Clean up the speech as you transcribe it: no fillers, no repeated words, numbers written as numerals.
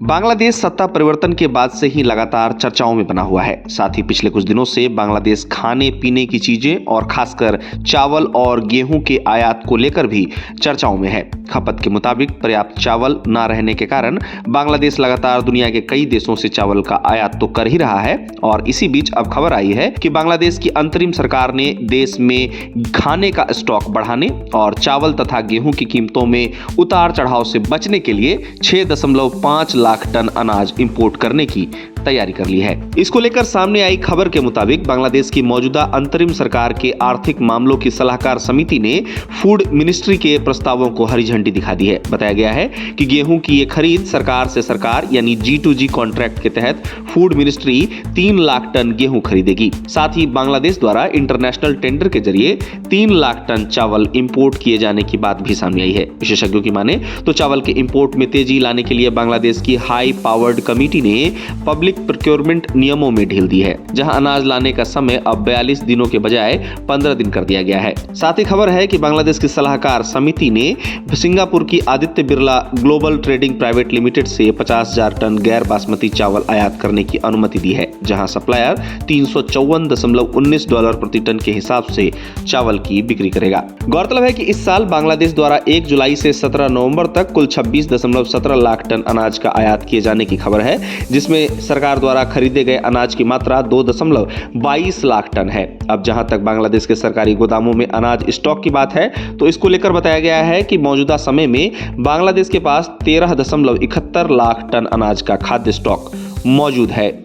बांग्लादेश सत्ता परिवर्तन के बाद से ही लगातार चर्चाओं में बना हुआ है। साथ ही पिछले कुछ दिनों से बांग्लादेश खाने पीने की चीजें और खासकर चावल और गेहूं के आयात को लेकर भी चर्चाओं में है। खपत के मुताबिक पर्याप्त चावल न रहने के कारण बांग्लादेश लगातार दुनिया के कई देशों से चावल का आयात तो कर ही रहा है और इसी बीच अब खबर आई है कि बांग्लादेश की अंतरिम सरकार ने देश में खाने का स्टॉक बढ़ाने और चावल तथा गेहूं की कीमतों में उतार चढ़ाव से बचने के लिए 6.5 लाख टन अनाज इंपोर्ट करने की तैयारी कर ली है। इसको लेकर सामने आई खबर के मुताबिक बांग्लादेश की मौजूदा अंतरिम सरकार के आर्थिक मामलों की सलाहकार समिति ने फूड मिनिस्ट्री के प्रस्तावों को हरी झंडी दिखा दी है। बताया गया है कि गेहूं की ये खरीद सरकार से सरकार यानी G2G कॉन्ट्रैक्ट के तहत फूड मिनिस्ट्री 3 लाख टन गेहूं खरीदेगी। साथ ही बांग्लादेश द्वारा इंटरनेशनल टेंडर के जरिए 3 लाख टन चावल इंपोर्ट किए जाने की बात भी सामने आई है। विशेषज्ञों की माने तो चावल के इंपोर्ट में तेजी लाने के लिए बांग्लादेश की हाई पावर्ड कमेटी ने पब्लिक प्रोक्योरमेंट नियमों में ढील दी है, जहां अनाज लाने का समय अब 42 दिनों के बजाय 15 दिन कर दिया गया है। साथ ही खबर है कि बांग्लादेश की सलाहकार समिति ने सिंगापुर की Aditya Birla global trading private limited से 50,000 टन गैर बासमती चावल आयात करने की अनुमति दी है, जहां सप्लायर $354.19 प्रति टन के हिसाब से चावल की बिक्री करेगा। गौरतलब है कि इस साल बांग्लादेश द्वारा 1 जुलाई से 17 नवंबर तक कुल 26.17 लाख टन अनाज का आयात किए जाने की खबर है, जिसमें सरकार द्वारा खरीदे गए अनाज की मात्रा 2.22 लाख टन है। अब जहां तक बांग्लादेश के सरकारी गोदामों में अनाज स्टॉक की बात है तो इसको लेकर बताया गया है कि मौजूदा समय में बांग्लादेश के पास 13.71 लाख टन अनाज का खाद्य स्टॉक मौजूद है।